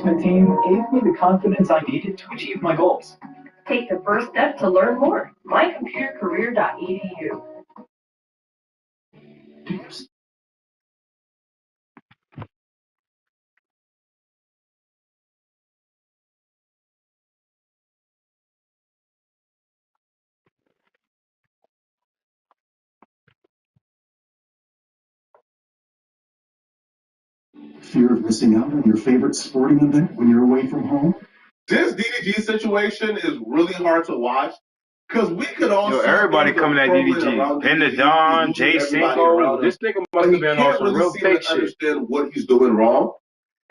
team gave me the confidence I needed to achieve my goals. Take the first step to learn more. mycomputercareer.edu. Fear of missing out on your favorite sporting event when you're away from home? This DDG situation is really hard to watch because we could all Yo, everybody coming at DDG. Pin the Don, Jay Cinco. This nigga must have been on some real fake shit. Understand what he's doing wrong,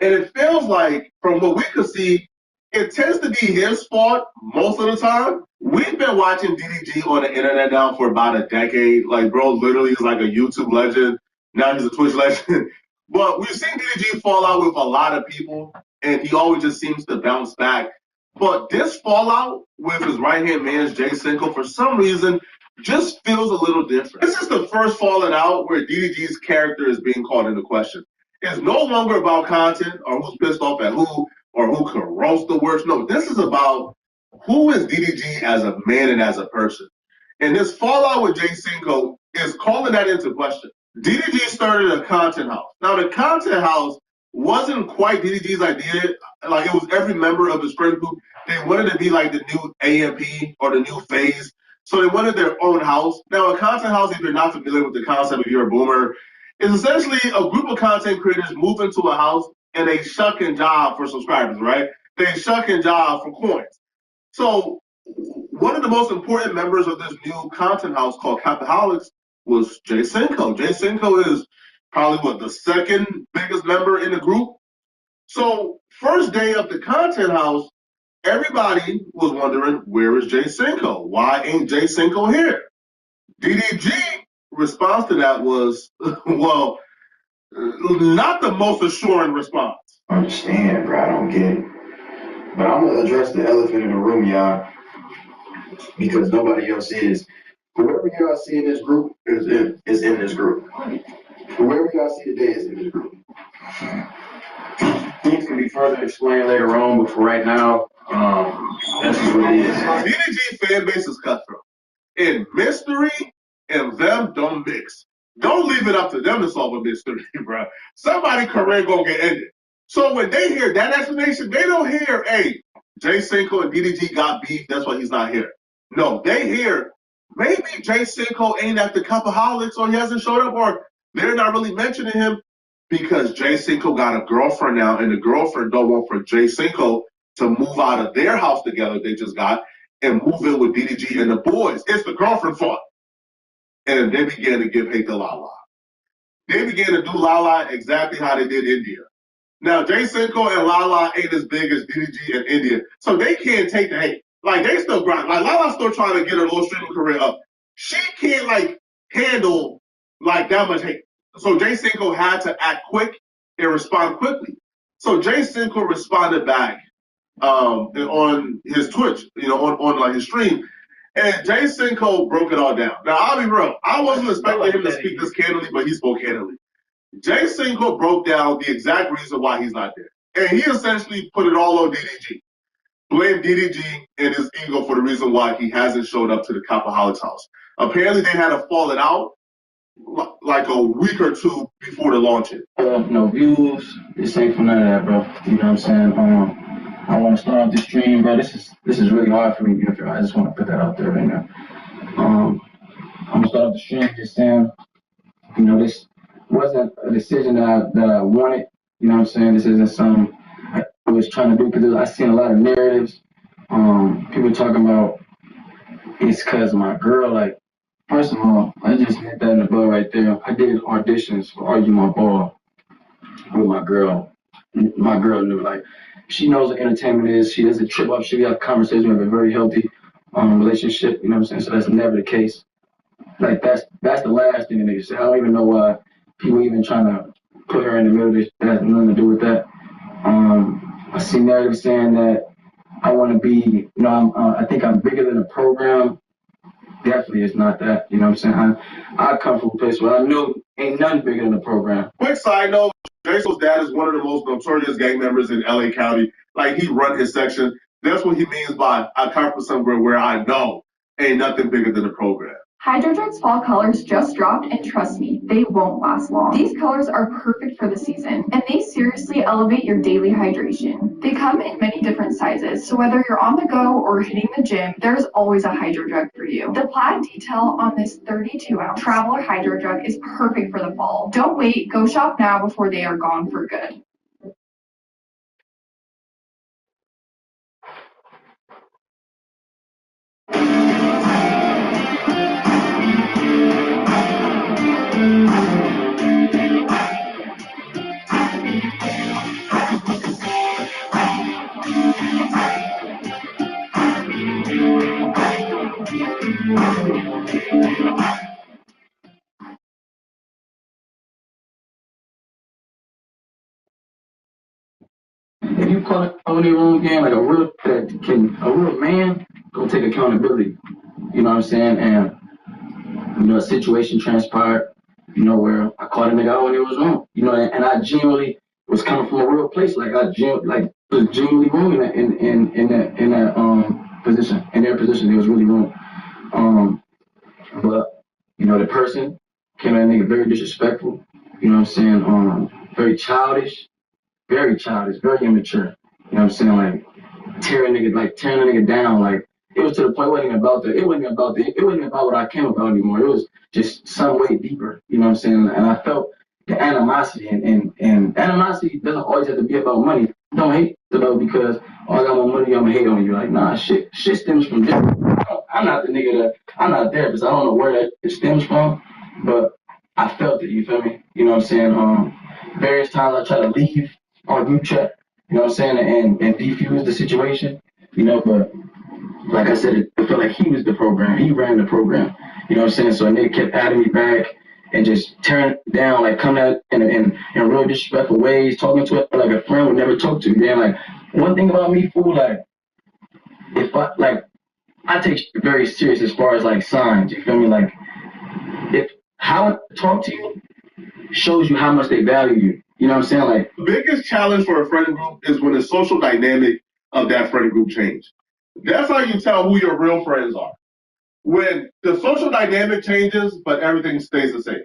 and it feels like, from what we could see, it tends to be his fault most of the time. We've been watching DDG on the internet now for about a decade. Like, bro, literally is like a YouTube legend. Now he's a Twitch legend. But we've seen DDG fall out with a lot of people, and he always just seems to bounce back. But this fallout with his right-hand man, Jay Cinco, for some reason, just feels a little different. This is the first falling out where DDG's character is being called into question. It's no longer about content or who's pissed off at who or who can roast the worst. No, this is about who is DDG as a man and as a person. And this fallout with Jay Cinco is calling that into question. DDG started a content house. Now, the content house wasn't quite DDG's idea. Like, it was every member of his friend group. They wanted to be like the new AMP or the new phase. So they wanted their own house. Now, a content house, if you're not familiar with the concept, if you're a boomer, is essentially a group of content creators move into a house and they shuck and jive for subscribers, right? They shuck and jive for coins. So one of the most important members of this new content house called Capaholics was Jay Cinco. Jay Cinco is probably, the second biggest member in the group. So first day of the content house, everybody was wondering, where is Jay Cinco? Why ain't Jay Cinco here? DDG response to that was, well, not the most assuring response. I understand, bro. I don't get it. But I'm going to address the elephant in the room, y'all, because nobody else is. Whoever y'all see in this group is in this group. Whoever y'all see today is in this group. Things can be further explained later on, but for right now, that's what it is. DDG fan base is cutthroat. And mystery and them don't mix. Don't leave it up to them to solve a mystery, bro. Somebody's career gonna get ended. So when they hear that explanation, they don't hear, hey, Jay Cinco and DDG got beef, that's why he's not here. No, they hear, maybe Jay Cinco ain't at the Capaholics or he hasn't showed up, or they're not really mentioning him because Jay Cinco got a girlfriend now, and the girlfriend don't want for Jay Cinco to move out of their house together they just got and move in with DDG and the boys. It's the girlfriend fault. And they began to give hate to Lala. They began to do Lala exactly how they did India. Now, Jay Cinco and Lala ain't as big as DDG and India, so they can't take the hate. Like, they still grind. Like, Lala's still trying to get her little streaming career up. She can't, like, handle, like, that much hate. So Jay Cinco had to act quick and respond quickly. So Jay Cinco responded back on his Twitch, on like his stream. And Jay Cinco broke it all down. Now, I'll be real. I wasn't expecting him to speak this candidly, but he spoke candidly. Jay Cinco broke down the exact reason why he's not there. And he essentially put it all on DDG. Blamed DDG and his ego for the reason why he hasn't showed up to the Capaholics house. Apparently, they had a falling out like a week or two before the launch. No views. This ain't for none of that, bro. You know what I'm saying? I want to start off this stream, bro. This is really hard for me. I just want to put that out there right now. I'm gonna start off the stream just saying, this wasn't a decision that I wanted. You know what I'm saying? This isn't something I was trying to do because I seen a lot of narratives. People talking about it's because my girl. Like, first of all, I just hit that in the bud right there. I did auditions for Argue My Ball with my girl. My girl knew, like, she knows what entertainment is. She doesn't trip up. She got a conversation. We have a very healthy relationship. You know what I'm saying? So that's never the case. Like, that's the last thing that niggas say. I don't even know why people even trying to put her in the middle. That has nothing to do with that. I see narratives saying that I want to be, I think I'm bigger than a program. Definitely it's not that. You know what I'm saying? I come from a place where I knew ain't nothing bigger than the program. Quick side note, Jason's dad is one of the most notorious gang members in LA County. Like, he run his section. That's what he means by I come from somewhere where I know ain't nothing bigger than the program. Hydrodrug's fall colors just dropped, and trust me, they won't last long. These colors are perfect for the season, and they seriously elevate your daily hydration. They come in many different sizes, so whether you're on the go or hitting the gym, there's always a Hydrodrug for you. The plaid detail on this 32-ounce Traveler Hydrodrug is perfect for the fall. Don't wait, go shop now before they are gone for good. If you call it on your own game, like a real man gonna take accountability. You know what I'm saying? And you know, a situation transpired, you know, where I called a nigga out when it was wrong. You know, and I genuinely was coming from a real place. Like was genuinely wrong in that position. In their position, it was really wrong. But you know, the person came at a nigga very disrespectful. You know what I'm saying? Very childish, very immature. You know what I'm saying? Like tearing a nigga down. Like it was to the point it wasn't about what I came about anymore. It was just some way deeper. You know what I'm saying? And I felt the animosity, and animosity doesn't always have to be about money. Don't hate about because I got more money, I'm gonna hate on you. Like nah, shit stems from different. I'm not the nigga I'm not a therapist. I don't know where it stems from, but I felt it. You feel me? You know what I'm saying? Various times I try to leave our group chat. You know what I'm saying? And defuse the situation. You know, but like I said, it felt like he was the program. He ran the program. You know what I'm saying? So a nigga kept adding me back and just tearing down, like coming out in real disrespectful ways, talking to it like a friend would never talk to me. Then like one thing about me, fool, like if I take it very serious as far as like signs. You feel me? Like if how I talk to you shows you how much they value you. You know what I'm saying? Like the biggest challenge for a friend group is when the social dynamic of that friend group change. That's how you tell who your real friends are. When the social dynamic changes, but everything stays the same.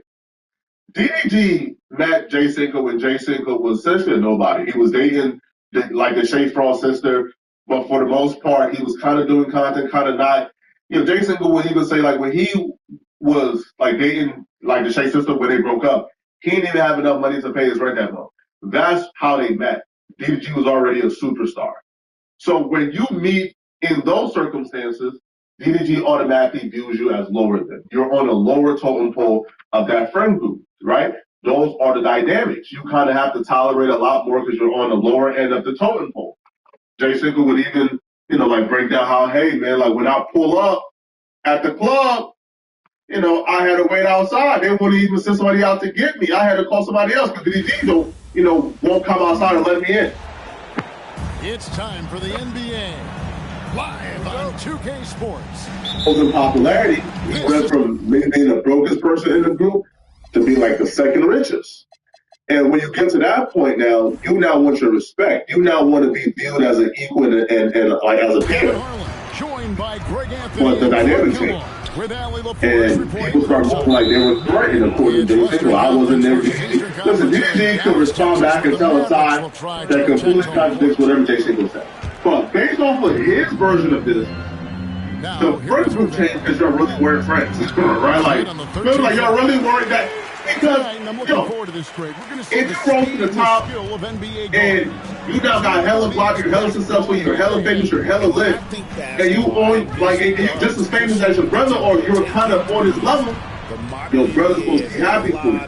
DDG met Jay Cinco when Jay Cinco was essentially a nobody. He was dating the Shay Frost sister, but for the most part, he was kind of doing content, kind of not. You know, Jay Cinco would even say like when he was like dating like the Shay sister when they broke up, he didn't even have enough money to pay his rent that month. That's how they met. DDG was already a superstar. So when you meet in those circumstances, DDG automatically views you as lower than. You're on a lower totem pole of that friend group, right? Those are the dynamics. You kind of have to tolerate a lot more because you're on the lower end of the totem pole. Jay Cinco would even, you know, like break down how, hey, man, like when I pull up at the club, you know, I had to wait outside. They wouldn't even send somebody out to get me. I had to call somebody else because DDG won't come outside and let me in. It's time for the NBA. Live on 2K Sports. In popularity, he went from being the brokest person in the group to be like the second richest. And when you get to that point now, you now want your respect. You now want to be viewed as an equal and like as a peer. Joined by Greg Anthony. But the dynamic changed. And people start moving like they were threatened according to Jay Cinco. I wasn't there. Listen, DDG could respond back and tell a side that completely contradicts whatever Jay Cinco said. But based off of his version of this, the friend group changed because you're really worried friends, right? Like, feels like you're really worried that because it's close to the top, and you now got hella block, you're hella successful, you're hella famous, you're hella lit, and you on like and you just as famous as your brother, or you're kind of on his level. Your brother's supposed to be happy for you.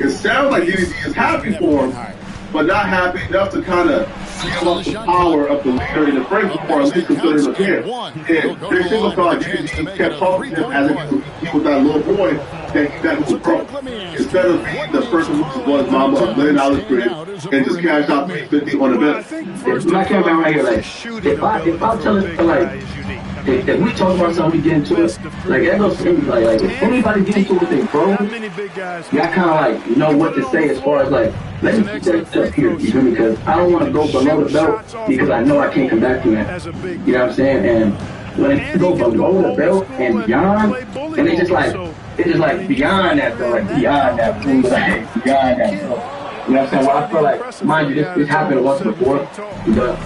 It sounds like DDG is happy for him, but not happy enough to kind of give up the power of the leader in the friend group, or at least consider him a peer. And Jay Cinco felt like DDG kept talking to him as if he was that little boy that was broke. Instead of being the person who was mama $1 million crib and just cashed out $350 on the bet. If I came down right here, like, if I tell it, like, if we talk about something, we get into it, like that goes for anybody. Like if anybody get into it with their bros, y'all kind of like know what to say as far as like, let me keep that stuff here, you feel me? Because I don't want to go below the belt because I know I can't come back from that. You know what I'm saying? And when it go below the belt and beyond, and it's just like beyond that though, like beyond that, like beyond that. So, you know what I'm saying? Well, I feel like, mind you, this happened once before, but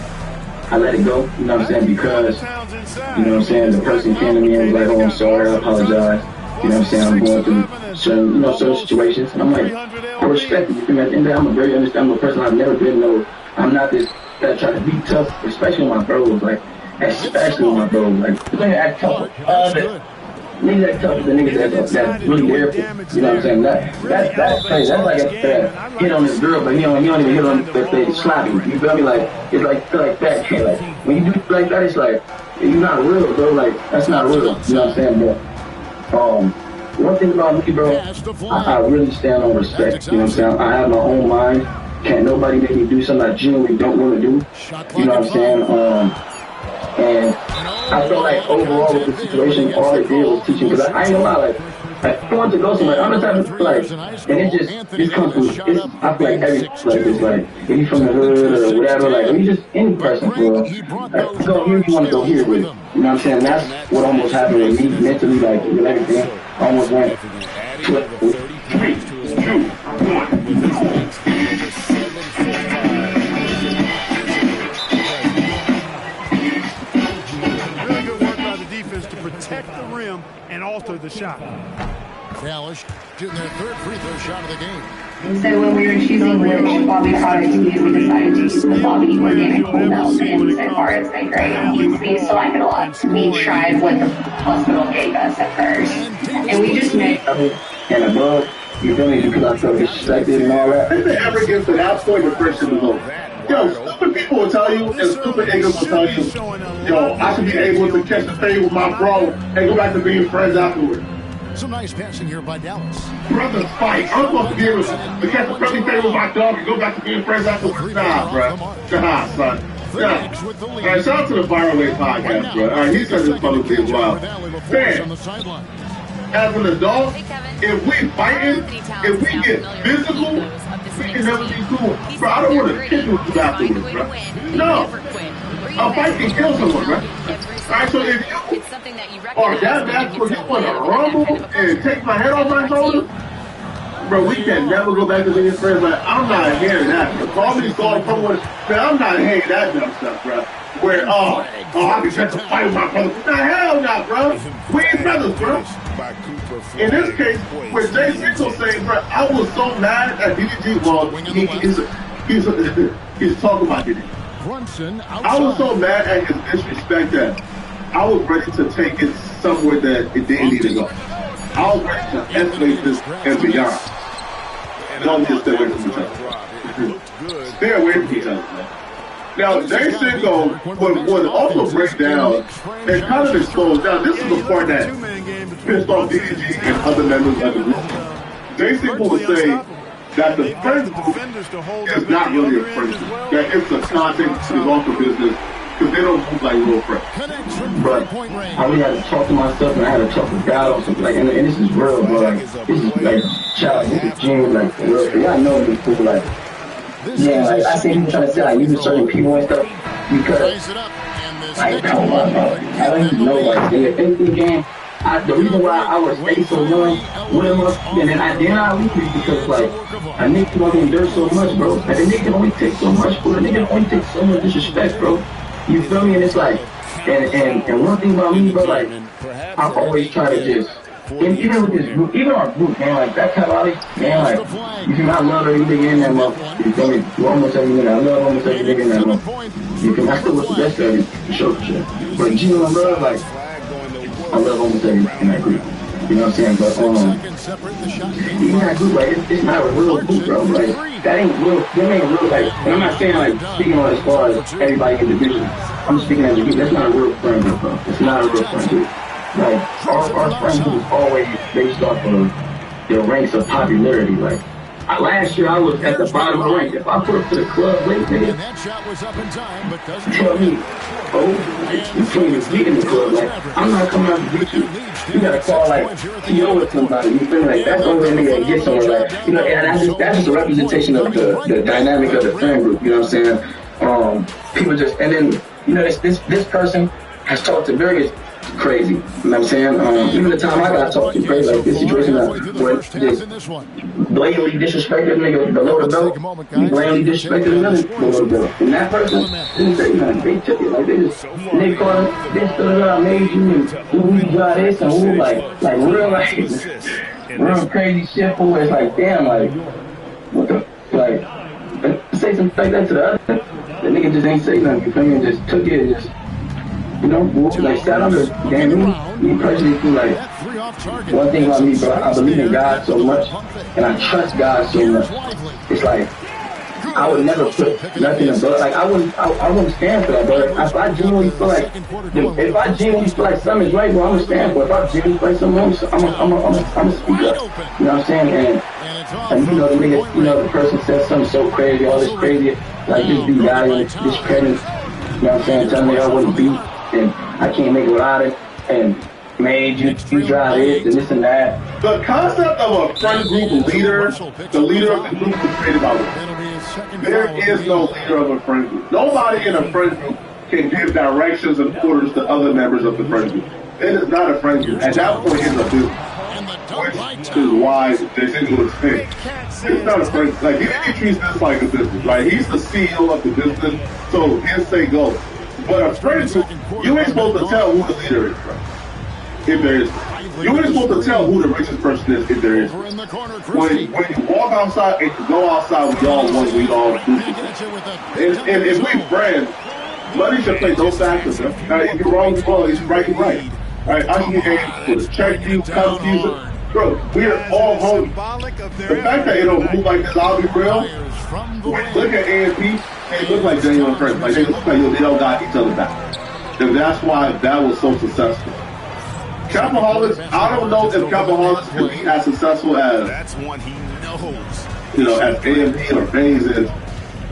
I let it go, you know what I'm saying, because, you know what I'm saying, the person came to me and was like, oh, I'm sorry, I apologize, you know what I'm saying, I'm going through certain situations, and I'm like, I respect it, you feel me, at the end of the day, I'm a very understandable person, I've never been, I'm not this, that try to be tough, especially with my bros, like, especially with my bros, like, niggas act tough with others. Niggas act tough with the niggas that's really there for, you know what I'm saying? That's crazy. That's like a hit on this girl, but he don't even hit on if they sloppy. You feel me? Like, it's like that. Like, when you do like that, it's like, you're not real, bro. Like, that's not real. You know what I'm saying, bro? One thing about me, bro, I really stand on respect. You know what I'm saying? I have my own mind. Can't nobody make me do something I genuinely don't want to do. You know what I'm saying? And I felt like overall with the situation, all it did was teaching. Because I ain't gonna lie, like I wanted to go somewhere. I'm the type of like, and it comes from. I feel like every like it's like if you from the hood or whatever, like if you just any person, bro. Like, go here, you want to go here with it. You know what I'm saying? That's what almost happened with me mentally, like with everything. I almost went 3, 2, 1. Protect the rim and alter the shot. Kalish getting their third free throw shot of the game. So when we were choosing which Bobby products to use, we decided to use the Bobby Organic Whole Milk, and so far it's been great. We used to like it a lot. We tried what the hospital gave us at first, and we just made and above, you feel me? Because I felt disrespected and all that. If it ever gets to that point, the friendship is over. Yo, stupid people will tell you, and stupid ignorance will tell you, yo, I should be able to catch the fade with my bro and go back to being friends afterwards. Some nice passing here by Dallas. Brothers fight. I'm supposed to be able to catch the friendly fade with my dog and go back to being friends afterwards. Nah, bro. Nah, son. Yeah. All right, shout out to the Viral Way podcast, bro. All right, he says this publicly as well. Man, as an adult, if we fighting, if we get physical, we can never be cool. Bro, I don't want to kick you afterwards, bro. No. A fight can kill someone, bro. Alright, so if you are that bad for you want to rumble and take my head off my shoulder, bro, we can never go back to being friends. Like, I'm not hearing that. Call me going forward. Man, I'm not hearing that dumb stuff, bro. Where, I can try to fight with my brother. Nah, hell nah, bro. We ain't brothers, bro. In this case, with Jay Cinco saying, bro, I was so mad at DDG. Well, he's talking about DDG. I was so mad at his disrespect that I was ready to take it somewhere that it didn't need to go. I was ready to escalate this and beyond. Don't just stay away from each other. Stay away from each other, man. Now, Jay Cinco would also break down and kind of expose. Now, this is the part that pissed off DDG and other members of the group. Jay Cinco would say that the friend group is not really a friend group. That it's a content, it's off the business, because they don't move like real friends. But I really had to talk to myself and I had to talk to God or something like, and this is real, bro. Like, this is like, child, this is genuine, like, real. Y'all know these people, like, yeah, like, I see people trying to say, like, using certain people and stuff, because, like, come on, bro. I don't even know, like, in the 50 game, the reason why I was stay so young with him, and then I leave it because, like, a nigga can only endure so much, bro. Like, a nigga can only take so much, bro. A nigga can only take so much disrespect, bro. You feel me? And it's like, and one thing about me, bro, like, I always try to just, and even with this group, even our group, man, like, that Cavali, man, like, you can not love every nigga in that motherfucker. You feel me? You almost every nigga, I love almost every nigga in that motherfucker. You feel me? I still wish the best of every, for sure. But genuine love, like, I love almost every in that group. You know what I'm saying? But, even that group, like, it's not a real group, bro. Like, that ain't real, like, and I'm not saying, like, speaking on as far as everybody individually. I'm speaking as a group. That's not a real friend group, bro. It's not a real friend group. Like, our friend group is always based off of their ranks of popularity. Like, Last year I was at the bottom rank. If I put up to the club late, nigga, That shot was up in time, but doesn't tell me, oh, you can't even get in the club. Like, I'm not coming out to get you. You gotta call like T.O. or somebody. You feel me? Like that's the only way nigga get somewhere. Like, you know, and that's just a representation of the dynamic of the friend group. You know what I'm saying? People just, and then you know this person has talked to various crazy. You know what I'm saying? Even the time I got talked to crazy, like this situation where this blatantly disrespected nigga below the belt, he blatantly disrespected another below the belt. And that person didn't say nothing. They took it. Like they just, they called it, this, I made you, and who you got this, and who, like real, like, real crazy shit, who is like, damn, like, what the, like, say something like that to the other. The nigga just ain't say nothing, you feel me, and just took it and just, you know, like sat on the damn me personally feel like one thing about me, bro, I believe in God so much and I trust God so much. It's like I would never put nothing above. Like I wouldn't stand for that, bro. If I genuinely feel like something is right, bro, I'm gonna stand for it. If I genuinely feel like something wrong, I'm gonna speak up. You know what I'm saying? And you know the nigga, you know the person said something so crazy, all this crazy, like this dude guy and this credit. You know what I'm saying? Telling me I wouldn't beat. And I can't make it without it, and made you try this and this and that. The concept of a friend group leader, the leader of the group was created by women. There is no leader of a friend group. Nobody in a friend group can give directions and orders to other members of the friend group. It is not a friend group. At that point, it's a business. Which is why they think it was fake. It's not a friend. Like, he treats this like a business, right? He's the CEO of the business, so his say go. But a friend group, you ain't supposed to tell who the leader is, bro. If there is. You ain't supposed to tell who the richest person is if there is. When you walk outside and you go outside, we all want, we all do. And if we friends, money should play no factors. If you're wrong, you're wrong. If you're right, you're right. All right, I can get paid to check you, come to you. Bro, we are all home. The fact that it don't move like this, I'll be real. Look at A&P, they look like genuine friends. Like they look like they don't got each other back. And that's why that was so successful. Capaholics, I don't know if Capaholics can be as successful as you know, as A&P or FaZe is.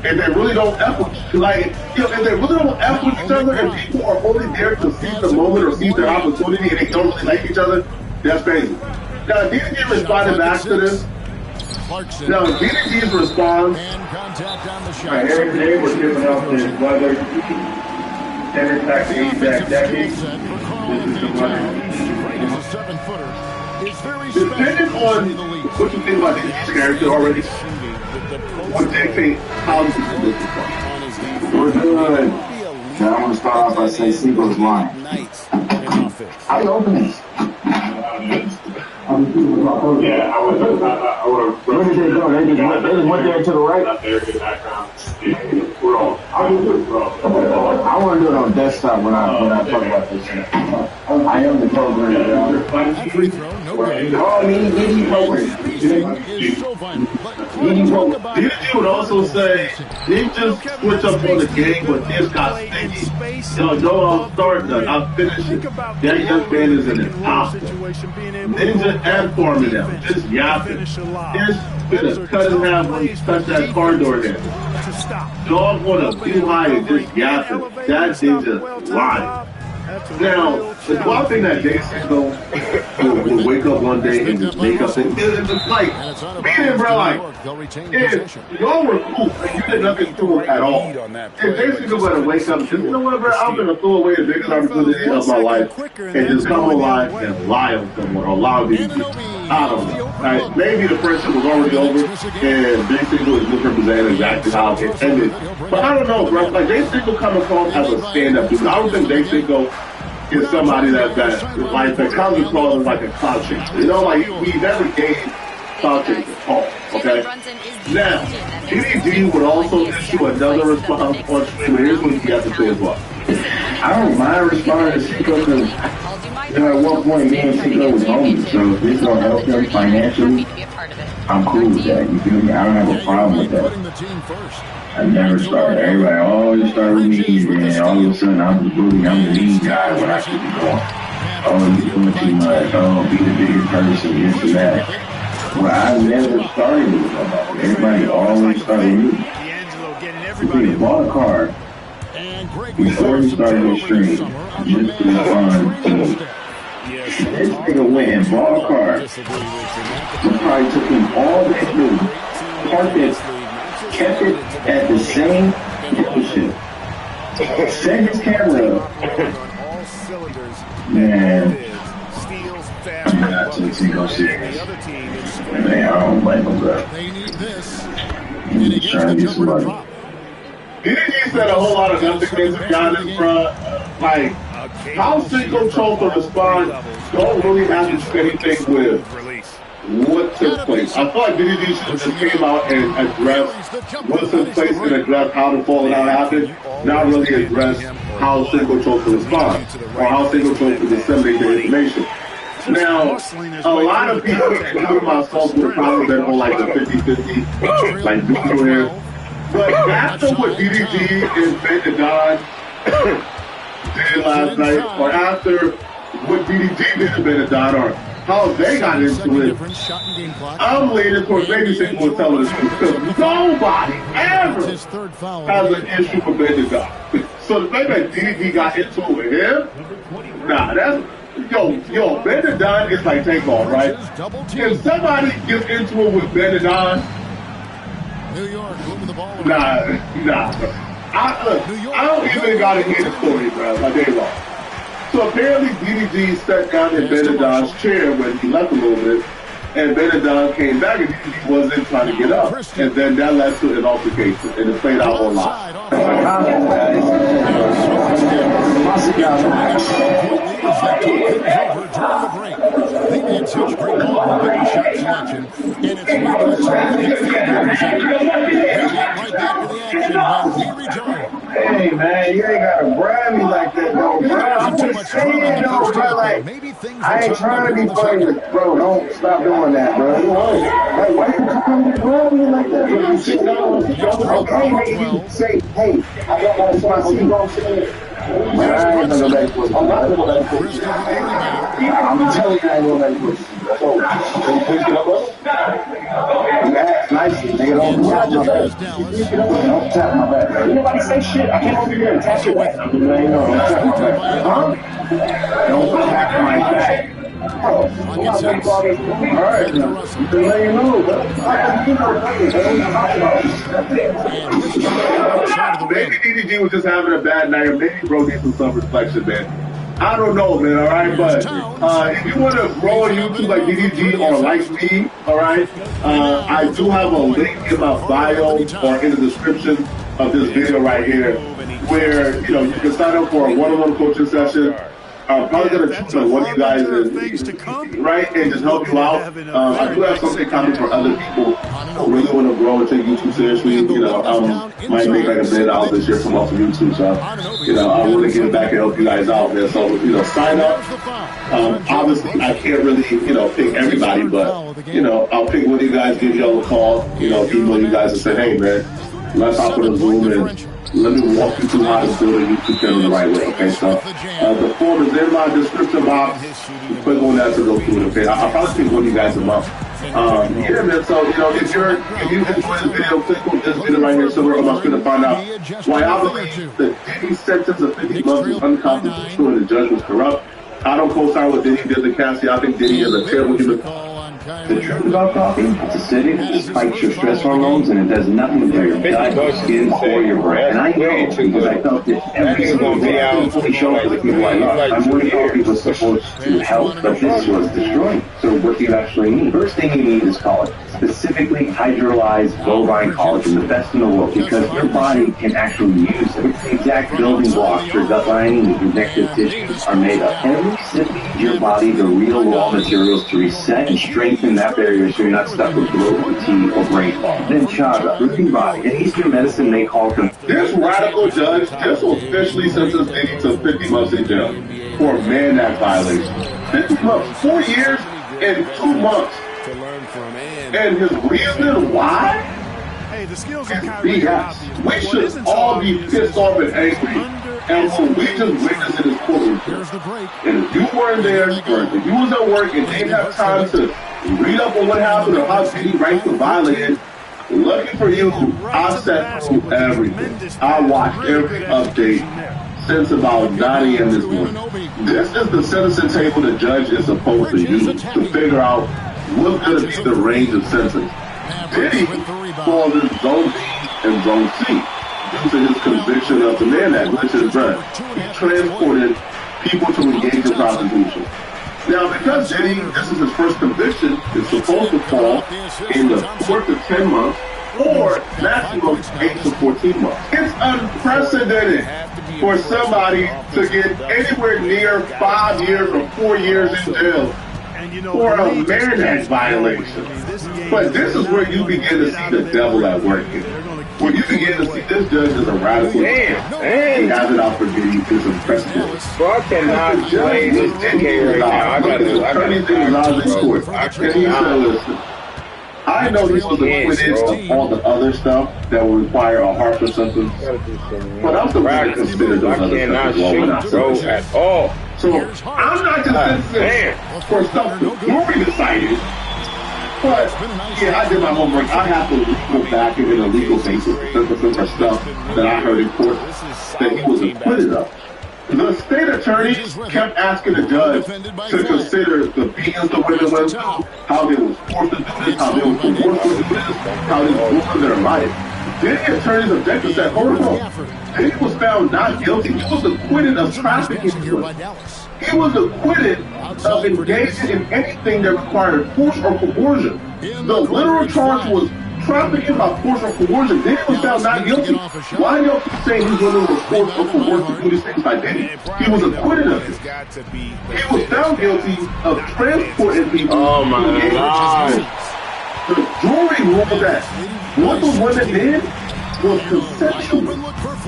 If they really don't F with, like, you know, if they really don't F with each other and people are only there to seize the moment or seize their opportunity and they don't really like each other, that's crazy. Now, DDG responded back to this. Now, DDG's response, they were giving up this weather, every back to exact decade. This is the weather. depending on what you think about DDG's character already, would dictate how you can do this. We're good. Now I'm gonna start off by saying Seagull's lying. How you open this? Yeah, I would have. Where did they go? They just went there to the right? Very good background. We're all. I want to do it on desktop when I talk about this. I am the programmer. Oh, me program. DDG would also say, he just switch up on the game when this got sticky. Yo, I'll start that. I'll finish it. That young man is an imposter. Ninja and Foreman now. Just yapping. Just gonna cut in half when you touch that car door there. Dog wanna be lying, just yapping. That ninja lying. Now, the one thing that Jay Single will wake up one day and just make up things. It's like, me and bro, like, if y'all were cool and you did nothing to him at all, if Jay Single were to wake up and say, you know what, bro, I'm gonna throw away the biggest opportunity of my life and just come alive and lie on someone or lie on these people. I don't know. Right? Maybe the friendship was already over and Jay Single is misrepresenting exactly how it ended. But I don't know, bro. Like, Jay Single coming across as a stand-up dude. I don't think Jay Single is somebody that comes across as like a cloud chaser. You know, like we never gave cloud chaser call. Okay. Now, DDG would also issue another response on stream. Here's what he has to say as well. I don't mind responding to Seiko because at one point me and Seiko was homies, so if this don't help them financially, I'm cool with that. You feel me? I don't have a problem with that. I never started. Everybody, oh, you started with me, and all of a sudden I'm the bully, I'm the lead guy when I keep it going. Oh, you doing too much. Oh, be the biggest person, this and that. Well, I never started with nobody. Everybody always started with me. We bought a car. Before we started this stream, just to be fun to this nigga went and bought a car. We probably took him all the way through, parked it, kept it at the same dealership, set his camera up. Man, I'm not to take no serious. Man, I don't blame him, bro. He's trying to get some money. DDG said a whole lot of other things to be honest, bro. Like, how single control to respond don't really have to do anything with what took place. I feel like DDG should have just came out and addressed what took place and address how the falling out happened, not really address how single control to respond or how single control to disseminate the information. Now, a lot of people, including myself, would probably been on like the 50-50, like Google here. But after what DDG and Ben Don did last night, or after what DDG did to Ben Don, or how they got into it, I'm leaning towards maybe Single was telling the truth, because nobody ever has an issue for Ben Don. So the fact that DDG got into it with him, nah, that's... Yo, Ben Don is like Takeoff, right? If somebody gets into it with Ben Don, nah. I don't even gotta hear the story, bro. Like they lost. So apparently DDG sat down in Ben Don's chair when he left a little bit, and Ben Don came back and DDG wasn't trying to get up, and then that led to an altercation, and it played out online. They made such great ball and shot selection, and it's right back to the action when we rejoin. Hey man, you ain't gotta grab me like that, though, bro. I'm just saying, though, bro. Like, I ain't trying to be funny, but bro, don't stop doing that, bro. Like, why you come to grab me like that? Bro? You sit down, okay, maybe you say, hey, I got my spot. You gonna say, man, I ain't gonna let push. I'm not gonna let push. I'm telling you, I ain't gonna let push. So, can you please get up, bro? You act nicely, nigga. Don't tap my back. Don't tap my back, bro. Nobody say shit. I can't over here and tap your back. Don't tap my back. Huh? Don't tap my back. All right, now. You can let you know, bro. Maybe DDG was just having a bad night, or maybe bro needs some self-reflection, man. I don't know, man, all right? But if you want to grow on YouTube like DDG or like me, all right, I do have a link in my bio or in the description of this video right here where, you know, you can sign up for a one-on-one coaching session. I'm probably going to choose one of you guys, right, and just help you out. I do have something coming for other people who really want to grow and take YouTube seriously. You know, might make like $1 million this year from off of YouTube. So, you know, I want to get back and help you guys out, man. So, you know, sign up. Obviously, I can't really, you know, pick everybody, but, you know, I'll pick one of you guys, give y'all a call, you know, email you guys and say, hey, man, let's hop on a Zoom and let me walk you through how to build a YouTube channel the right way, okay? So, the form is in my description box. Click on that to go through it, okay? I'll probably pick one of you guys a month. Yeah, man, so, you know, if you enjoy this video, click on this video right here somewhere on my screen to find out why I believe the Diddy sentence of 50 months was unconstitutional and the judge was corrupt. I don't co-sign with Diddy, did the Cassie. I think Diddy is a terrible human. The truth about coffee, it's acidic, it spikes your stress hormones, and it does nothing for your gut, skin, or your brain. And I know because I felt it every single day. I didn't fully show for the people I love. I'm morning coffee was supposed to help, but this was destroying. So what do you actually need? First thing you need is collagen, specifically hydrolyzed bovine collagen, the best in the world, because your body can actually use it. It's the exact building blocks your gut lining and connective tissues are made of. Every sip gives your body the real raw materials to reset and strengthen that barrier so you're not stuck with bloat, fatigue, or brain fog. Then chaga, fruiting body. In Eastern medicine, they call them. This radical judge just officially sentenced Diddy to 50 months in jail for a Mann Act violation. 50 months, 4 years and 2 months. And his reason why? Is BS. We should all be pissed off and angry. And so we just witnessed in this courtroom. And if you weren't there, or if you was at work and didn't have time to Read up on what happened or how Diddy rights were violated. Lucky for you, I sat through everything. I watched every update since about 9 a.m. this morning. This is the sentencing table the judge is supposed to use to figure out what's going to be the range of sentence. Diddy falls in Zone B and Zone C due to his conviction of the Mann Act, which is drug. He transported people to engage in prostitution. Now, because Diddy, this is his first conviction, it's supposed to fall in the 4 to 10 months or maximum 8 to 14 months. It's unprecedented for somebody to get anywhere near 5 years or 4 years in jail for a Mann Act violation. But this is where you begin to see the devil at work here. Where you begin to see this judge is a radical. He has it out for Diddy. It's unprecedented. Bro, I cannot play this 2K right now. I gotta in court. And he said, listen, I know he was acquitted of all the other stuff that would require a harsher sentence, but I'm still going to consider those other stuff as well when I sentence him. At all. So I'm not just sentencing for stuff the jury decided. But, yeah, I did my homework. I have to go back in a legal basis for stuff that I heard in court that he was acquitted of. The state attorney kept asking the judge to consider the beatings the women went through, how they was forced to do this, how they was forced to do this, how they was losing their life. Then the attorney's objector said, hold on. Diddy was found not guilty. He was acquitted of trafficking. He was acquitted of engaging in anything that required force or coercion. The literal charge was trafficking by force or coercion. Diddy was found not guilty. Why y'all keep saying he's willing to force or coerce to do these things by Diddy? He was acquitted of it. He was found guilty of transporting people. Oh my God. The jury ruled that what the women did was consensual.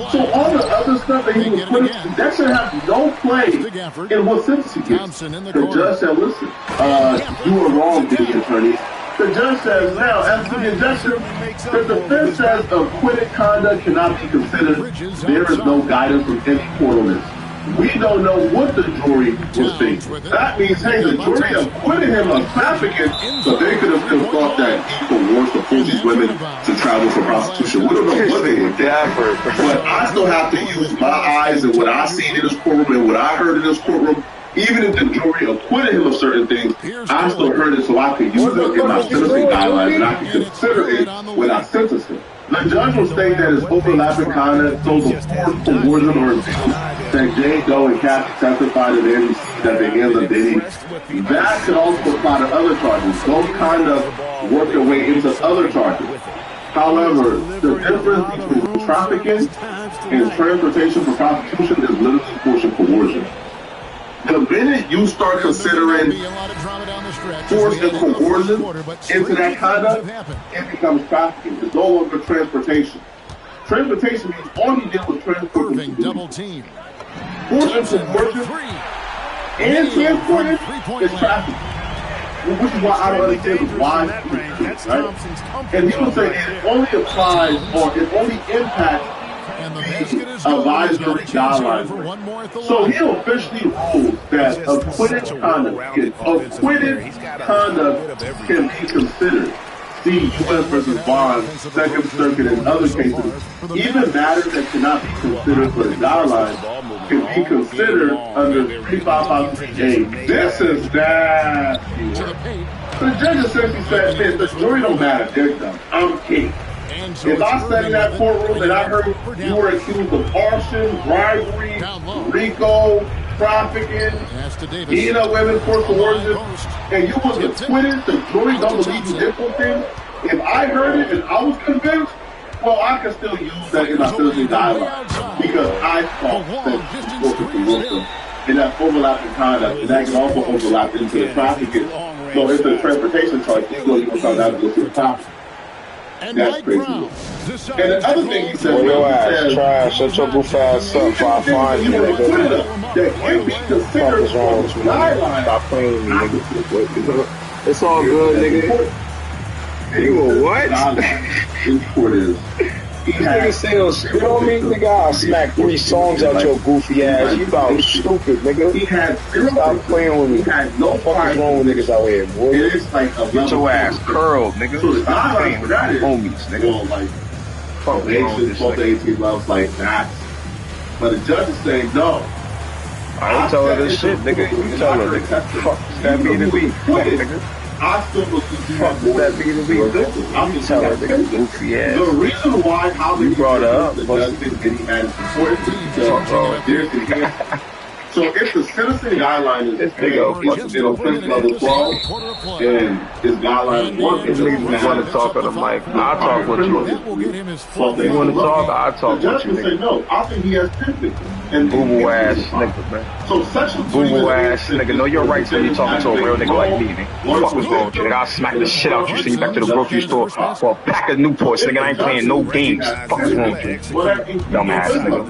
So all the other stuff that he was putting, that should have no play in what sentence he gets. The judge said, listen, you were wrong, Diddy attorney. The judge says, now, as to the objection, the defense says acquitted conduct cannot be considered. There is no guidance from any court on this. We don't know what the jury was thinking. That means, hey, the jury acquitted him of trafficking, but they could have still thought that he coerced or forced these women to travel for prostitution. We don't know what they did. But I still have to use my eyes and what I seen in this courtroom and what I heard in this courtroom. Even if the jury acquitted him of certain things, I still heard it so I could use it in my sentencing guidelines and I can consider it when I sentence him. The judge will state that his overlapping conduct, those of force, coercion, or abuse that Jane Doe and Kathy testified in their receipts at the hands of Diddy, that could also apply to other charges. Those conduct work their way into other charges. However, the difference between trafficking and transportation for prostitution is literally force and coercion. The minute you start considering force and coercion into that conduct, it becomes trafficking. It's no longer transportation. Transportation means all you did was transport. Force and coercion and transporting is trafficking. Which is why I don't understand why, right? And people say it only applies or it only impacts advisory guidelines. So he officially rules that acquitted conduct can be considered. See U.S. versus Bond, Second Circuit, and other cases. Even matters that cannot be considered for the guidelines can be considered under 3553A. This is nasty. The judge essentially said, man, the jury don't matter. They're done. I'm king. If I sat in that courtroom and I heard you were accused of arson, bribery, RICO, trafficking, beating up women for coercion, and you was acquitted, the jury don't believe you did something, if I heard it and I was convinced, well, I can still use that in my sentencing guidelines because I thought that you were coercive and that overlapping conduct, and that can also overlap into the trafficking. So it's a transportation charge, you can come down to the top. That's crazy. And the other thing he said, your ass trash, shut your goof ass up before I find you, nigga. That can be considered wrong with you, man? Stop playing with me, nigga. It's all good, nigga. You a what? This court is This nigga say he'll spit on me, nigga. I'll smack 3 songs out your goofy ass. You about stupid, nigga. He had Stop playing with me. He had no What's wrong with niggas out here, boy? It is like a Get your ass curled, nigga. So the Stop playing guidelines for with that is, homies, nigga. well, like, Fuck wrong with this 12 to nigga. 18 months like that. But the judge is saying no. I ain't tell her this shit, nigga. You tell her, nigga. Fuck that being the beat. Fuck, nigga. I still believe Fuck that being the beat, nigga. You tell her, nigga. Goofy ass. The reason why how You brought her up, the judge thinks that he had support so if the sentencing guideline is This nigga fucking in offense level 12, and his guideline is 1, If niggas want to talk on the mic, I'll talk with you. You want to talk, I'll talk the with judge you, can say nigga. no. I think he has 10 victims. And Boo-boo ass nigga, man. So section 2 Boo-boo ass nigga. Know your rights when you talking to a real nigga like me, nigga. Fuck what's wrong with you, nigga? I'll smack the shit out you, send you back to the grocery store for a pack of Newports, nigga. I ain't playing no games. Fuck what's wrong with you? Dumbass nigga.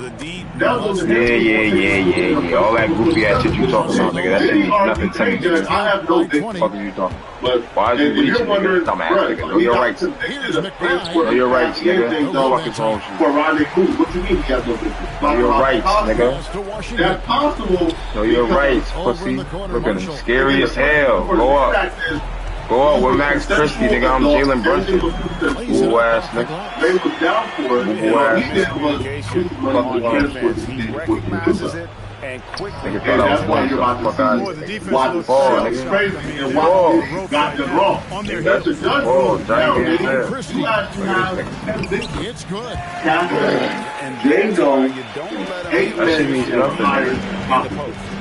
Yeah. All that goofy ass shit you talking about, nigga. That shit means nothing to me, nigga. I have no Fuck are you talking? But Why is you reaching, nigga? Dumbass nigga. Know your rights. Know your rights, nigga. What the fuck is wrong with you? For Rodney Cruz, what you mean he has no victims? Know your rights, nigga. That's possible. Know your rights, pussy. Looking scary as hell. Go up. Go up with Max Christie, nigga. I'm Jalen Brunson. Boo ass, nigga. They was down for it. Boo ass, nigga. Nigga thought I was going to fuck out of here. Watch the ball, nigga. Crazy and watch got it wrong. That's the judge. It's good. Django, 8 That shit means minutes. nothing, nigga.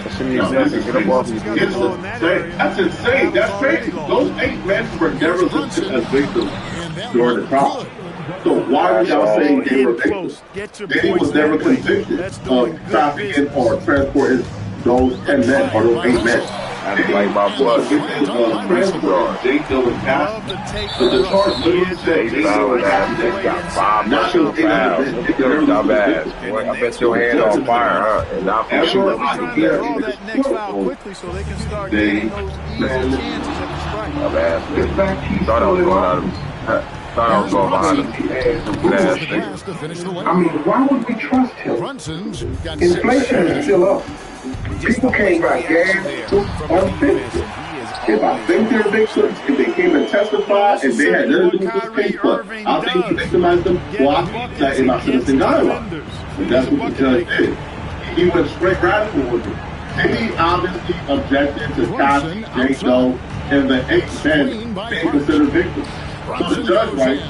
That shit means nothing. Get up off me. That's insane. That's crazy. Those 8 men were never listed as victims during the trial. So why are y'all saying they were victims? Diddy was never convicted of trafficking or transporting those 10 men or those 8 men. That's like my blood. Jake Dill and Cass. But the charge literally said Jake Dill and Cass got 5 national fouls. You're dumbass, boy. I bet your hand on fire, huh? And not for sure. Dumbass. Thought I was going out of Thought I was going behind him. I mean, why would we trust him? Inflation is still up. People can't buy gas on 50. If I think they're victims, if they came and testified, and they had nothing to do with this case, but I think he victimized them, well, I think that in our sentencing guideline. And that's what the judge did. He went straight radical with it. And he obviously objected to Cosby, Jake Doe, and the 8 men being considered victims. So the judge writes,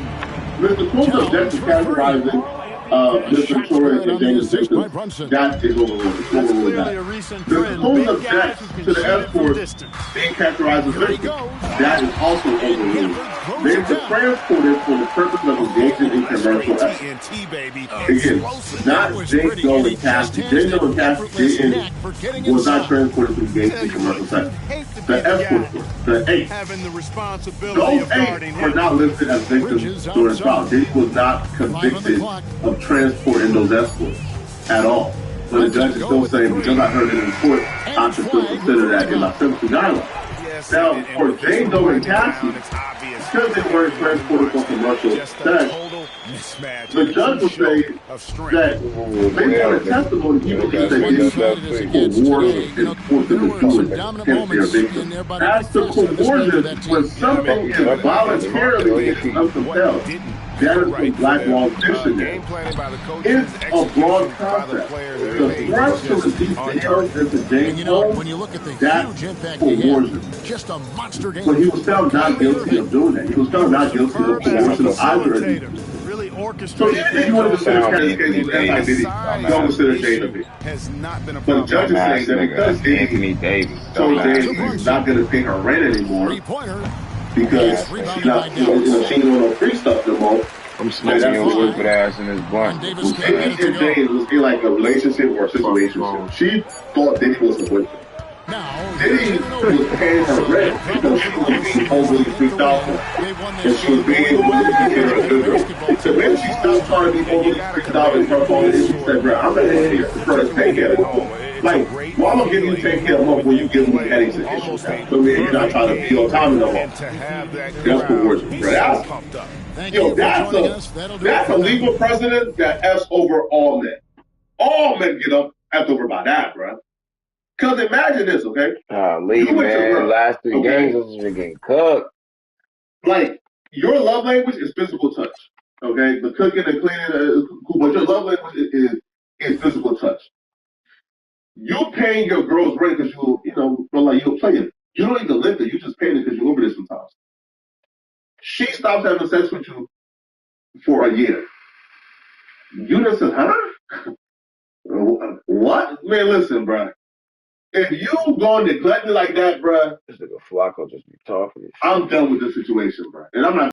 Mr. Cruz objects to categorizing Mr. Torres and James victims. That is overruled. Mr. Cruz objects to the escort being categorized as victims. That is also overruled. They were transported for the purpose of engaging in commercial acts. Again, not Jake Doe and Cassie. Jake Doe and Cassie was not transported to engage in commercial sex. The escort, the 8. Those 8 were not listed as victims during the trial. They was not convicted of transporting those escorts at all. But the judge is still saying, because I heard it in court, I should still consider that in my sentencing guideline. Now, for Jane Doe and Cassie, because they weren't transported for commercial sex, the judge would say that based on the testimony, he believes that it's coercion and forced them to do it against their victim. As to coercion, when something is voluntarily uncompelled, that is from Black Law Dictionary. It's a broad concept. The threat to release the evidence into James Holmes, that's coercion. But he was found not guilty of doing that. He was found not guilty of coercion of either of these. So even if you want to consider Kennedy case as anti-Diddy, don't consider Jada B. But the judge is saying that because Diddy told Jada he's not going to pay her rent anymore because she's not, she ain't doing no free stuff no more. I'm smoking your stupid ass in this blunt. Maybe and Jada was in like a relationship or a situationship. She thought Diddy was a victim. Diddy was paying her rent because she was being overly freaked out for. And she was being overly considered a good girl. So when she stopped trying to be overly freaked out in her phone, she said, bro, I'm going to hit you for first pay category. Like, well, I'm gonna give you 10K a month when you give me headaches and issues. So you're not trying to be on time no more. That's the worst, bro. That's a legal precedent that F's over all men. All men get up after over by that, bro. Because imagine this, okay? Lee, man, last 3 games, this is getting cooked. Like, your love language is physical touch, okay? The cooking and cleaning is cool, but your love language is physical touch. You paying your girl's rent because you know, like you're playing. You don't even live there. You just paying it because you're over there sometimes. She stops having sex with you for a year. You just said, huh? What? Man, listen, bro. If you gonna neglect me like that, bro, this nigga Flacco just be talking. I'm done with this situation, bro. And I'm not